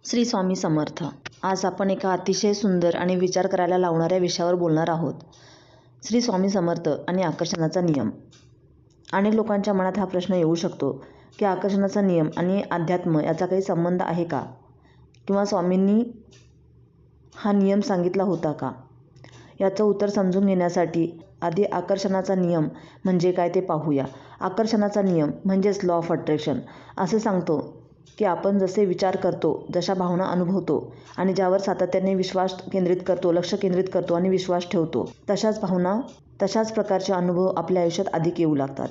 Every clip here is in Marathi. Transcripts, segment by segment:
श्री स्वामी समर्थ. आज आपण एका अतिशय सुंदर आणि विचार करायला लावणाऱ्या विषयावर बोलणार आहोत. श्री स्वामी समर्थ आणि आकर्षणाचा नियम. अनेक लोकांच्या मनात हा प्रश्न येऊ शकतो की आकर्षणाचा नियम आणि अध्यात्म याचा काही संबंध आहे का, किंवा स्वामींनी हा नियम सांगितला होता का. याचं उत्तर समजून घेण्यासाठी आधी आकर्षणाचा नियम म्हणजे काय ते पाहूया. आकर्षणाचा नियम म्हणजेच लॉ ऑफ अट्रॅक्शन असे सांगतो की आपण जसे विचार करतो, जशा भावना अनुभवतो आणि ज्यावर सातत्याने विश्वास केंद्रित करतो, लक्ष केंद्रित करतो आणि विश्वास ठेवतो, तशाच भावना, तशाच प्रकारचे अनुभव आपल्या आयुष्यात अधिक येऊ लागतात.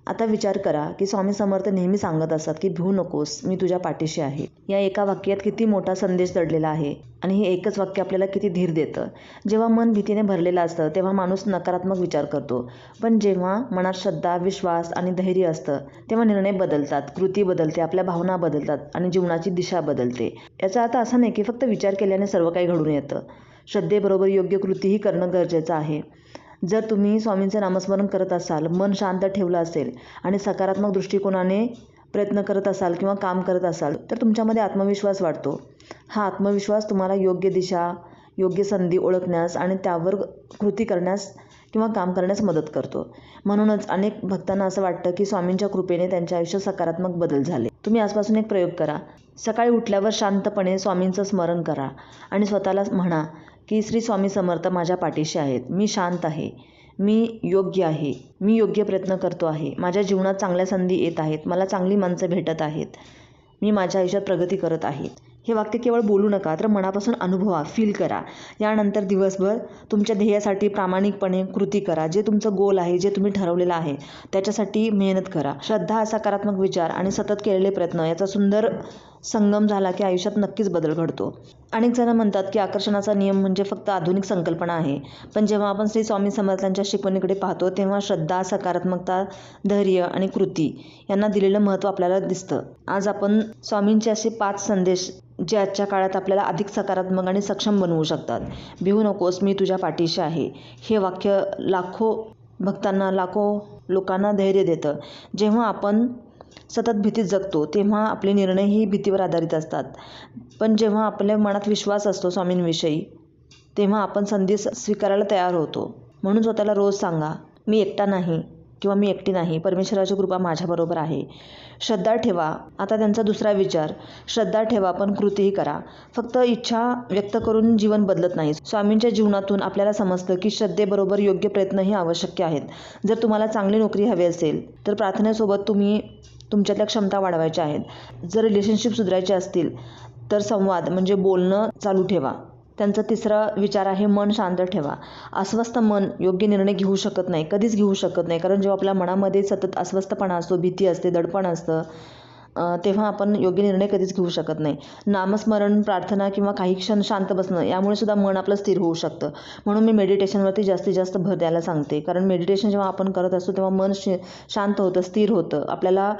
आता विचार करा की स्वामी समर्थ नेहमी सांगत असतात की भिवू नकोस, मी तुझ्या पाठीशी आहे. या एका वाक्यात किती मोठा संदेश दडलेला आहे आणि हे एकच वाक्य आपल्याला किती धीर देतं. जेव्हा मन भीतीने भरलेलं असतं तेव्हा माणूस नकारात्मक विचार करतो, पण जेव्हा मनात श्रद्धा, विश्वास आणि धैर्य असतं तेव्हा निर्णय बदलतात, कृती बदलते, आपल्या भावना बदलतात आणि जीवनाची दिशा बदलते. याचा अर्थ असा नाही की फक्त विचार केल्याने सर्व काही घडून येतं. श्रद्धेबरोबर योग्य कृतीही करणं गरजेचं आहे. जर तुम्ही स्वामींचे नामस्मरण करत असाल, मन शांत ठेवलं असेल आणि सकारात्मक दृष्टिकोनाने प्रयत्न करत असाल किंवा काम करत असाल तर तुमच्यामध्ये आत्मविश्वास वाढतो. हा आत्मविश्वास तुम्हाला योग्य दिशा, योग्य संधी ओळखण्यास आणि त्यावर कृती करण्यास किंवा काम करण्यास मदत करतो. म्हणूनच अनेक भक्तांना असं वाटतं की स्वामींच्या कृपेने त्यांच्या आयुष्यात सकारात्मक बदल झाले. तुम्ही आजपासून एक प्रयोग करा. सकाळी उठल्यावर शांतपणे स्वामींचं स्मरण करा आणि स्वतःला म्हणा की श्री स्वामी समर्थ माझ्या पाठीशी आहेत. मी शांत आहे, मी योग्य आहे, मी योग्य प्रयत्न करतो आहे, माझ्या जीवनात चांगल्या संधी येत आहेत, मला चांगली माणसं भेटत आहेत, मी माझ्या आयुष्यात प्रगती करत आहे. हे वाक्य केवळ बोलू नका, तर मनापासून अनुभवा, फील करा. यानंतर दिवसभर तुमच्या ध्येयासाठी प्रामाणिकपणे कृती करा. जे तुमचं गोल आहे, जे तुम्ही ठरवलेलं आहे त्याच्यासाठी मेहनत करा. श्रद्धा, सकारात्मक विचार आणि सतत केलेले प्रयत्न याचा सुंदर संगम झाला की आयुष्यात नक्कीच बदल घडतो. अनेक जण म्हणतात की आकर्षणाचा नियम म्हणजे फक्त आधुनिक संकल्पना आहे, पण जेव्हा आपण श्री स्वामी समर्थांच्या शिकवणीकडे पाहतो तेव्हा श्रद्धा, सकारात्मकता, धैर्य आणि कृती यांना दिलेलं महत्त्व आपल्याला दिसतं. आज आपण स्वामींचे असे 5 संदेश जे आजच्या काळात आपल्याला अधिक सकारात्मक आणि सक्षम बनवू शकतात. भिवू नकोस, मी तुझ्या पाठीशी आहे. हे वाक्य लाखो भक्तांना, लाखो लोकांना धैर्य देतं. जेव्हा आपण सतत भीतीत जगतो तेव्हा आपले निर्णयही भीतीवर आधारित असतात, पण जेव्हा आपल्या मनात विश्वास असतो स्वामींविषयी तेव्हा आपण संधी स्वीकारायला तयार होतो. म्हणून स्वतःला रोज सांगा, मी एकटा नाही किंवा मी एकटी नाही, परमेश्वराची कृपा माझ्याबरोबर आहे. श्रद्धा ठेवा. आता त्यांचा दुसरा विचार, श्रद्धा ठेवा पण कृतीही करा. फक्त इच्छा व्यक्त करून जीवन बदलत नाही. स्वामींच्या जीवनातून आपल्याला समजतं की श्रद्धेबरोबर योग्य प्रयत्नही आवश्यक आहेत. जर तुम्हाला चांगली नोकरी हवी असेल तर प्रार्थनेसोबत तुम्ही तुमच्यातल्या क्षमता वाढवायच्या आहेत. जर रिलेशनशिप सुधारायचे असतील तर संवाद म्हणजे बोलणं चालू ठेवा. त्यांचा तिसरा विचार आहे, मन शांत ठेवा. अस्वस्थ मन योग्य निर्णय घेऊ शकत नाही, कधीच घेऊ शकत नाही. कारण जेव्हा आपल्या मनामध्ये सतत अस्वस्थपणा असतो, भीती असते, दडपण असतं, तेव्हा आपण योग्य निर्णय कधीच घेऊ शकत नाही. नामस्मरण, प्रार्थना किंवा काही क्षण शांत बसणं यामुळे सुद्धा मन आपलं स्थिर होऊ शकतं. म्हणून मी मेडिटेशनवरती जास्तीत जास्त भर द्यायला सांगते. कारण मेडिटेशन जेव्हा आपण करत असतो तेव्हा मन शांत होतं, स्थिर होतं, आपल्याला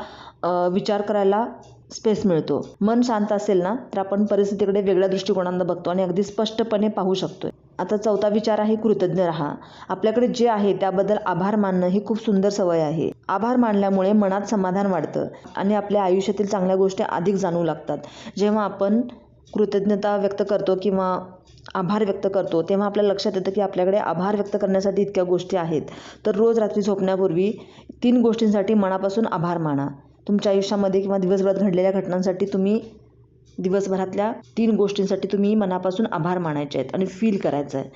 विचार करायला स्पेस मिळतो. मन शांत असेल ना तर आपण परिस्थितीकडे वेगळ्या दृष्टिकोनानं बघतो आणि अगदी स्पष्टपणे पाहू शकतो. आता चौथा विचार आहे, कृतज्ञ राहा. आपल्याकडे जे आहे त्याबद्दल आभार मानणं ही खूप सुंदर सवय आहे. आभार मानल्यामुळे मनात समाधान वाढतं आणि आपल्या आयुष्यातील चांगल्या गोष्टी अधिक जाणवू लागतात. जेव्हा आपण कृतज्ञता व्यक्त करतो किंवा आभार व्यक्त करतो तेव्हा आपल्या लक्षात येतं की आपल्याकडे आभार व्यक्त करण्यासाठी इतक्या गोष्टी आहेत. तर रोज रात्री झोपण्यापूर्वी 3 गोष्टींसाठी मनापासून आभार माना. तुमच्या आयुष्यामध्ये किंवा दिवसभरात घडलेल्या घटनांसाठी तुम्ही दिवसभरातल्या 3 गोष्टींसाठी तुम्ही मनापासून आभार मानायचे आहेत आणि फील करायचं आहे.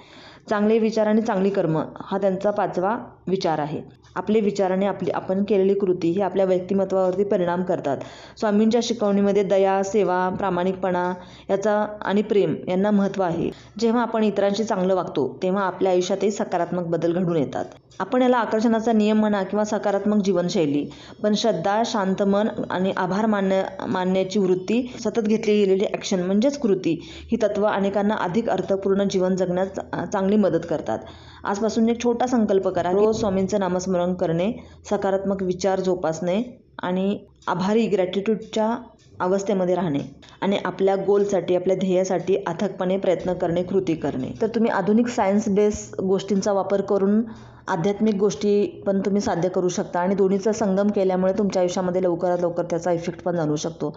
चांगले विचार आणि चांगली कर्म हा त्यांचा 5वा विचार आहे. आपले विचार आणि आपण केलेली कृती ही आपल्या व्यक्तिमत्वावरती परिणाम करतात. स्वामींच्या शिकवणीमध्ये दया, सेवा, प्रामाणिकपणा याचा आणि प्रेम यांना महत्त्व आहे. जेव्हा आपण इतरांशी चांगलं वागतो तेव्हा आपल्या आयुष्यातही सकारात्मक बदल घडून येतात. आपण याला आकर्षणाचा नियम म्हणा किंवा सकारात्मक जीवनशैली, पण श्रद्धा, शांत मन आणि आभार मानण्याची वृत्ती, सतत घेतली गेलेली ॲक्शन म्हणजेच कृती ही तत्त्व अनेकांना अधिक अर्थपूर्ण जीवन जगण्यास चांगली मदत करतात. आजपासून एक छोटा संकल्प करा, रोज स्वामींचं नामस्मरण करणे, सकारात्मक विचार जोपासणे आणि आभारी ग्रॅटिट्यूडच्या अवस्थेमध्ये राहणे आणि आपल्या गोलसाठी, आपल्या ध्येयासाठी अथकपणे प्रयत्न करणे, कृती करणे. तर तुम्ही आधुनिक सायन्स बेस गोष्टींचा वापर करून आध्यात्मिक गोष्टी पण तुम्ही साध्य करू शकता आणि दोन्हीचा संगम केल्यामुळे तुमच्या आयुष्यामध्ये लवकरात लवकर त्याचा इफेक्ट पण जाणवू शकतो.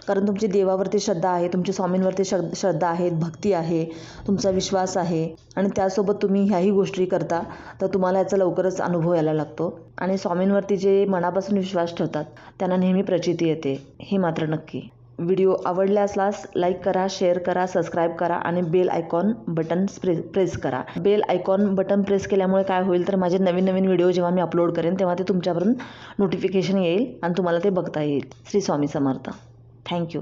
कारण तुमची देवावरती श्रद्धा आहे, तुमची स्वामींवरती श्रद्धा आहे, भक्ती आहे, तुमचा विश्वास आहे आणि त्यासोबत तुम्ही ह्याही गोष्टी करता तर तुम्हाला याचा लवकरच अनुभव यायला लागतो. आणि स्वामींवरती जे मनापासून विश्वास ठेवतात त्यांना नेहमी प्रचिती येते, हे मात्र नक्की. व्हिडिओ आवडला असल्यास लाईक करा, शेअर करा, सबस्क्राईब करा आणि बेल आयकॉन बटन प्रेस करा. बेल आयकॉन बटन प्रेस केल्यामुळे काय होईल तर माझे नवीन नवीन व्हिडिओ जेव्हा मी अपलोड करेन तेव्हा ते तुमच्यापर्यंत नोटिफिकेशन येईल आणि तुम्हाला ते बघता येईल. श्री स्वामी समर्थ. थँक्यू.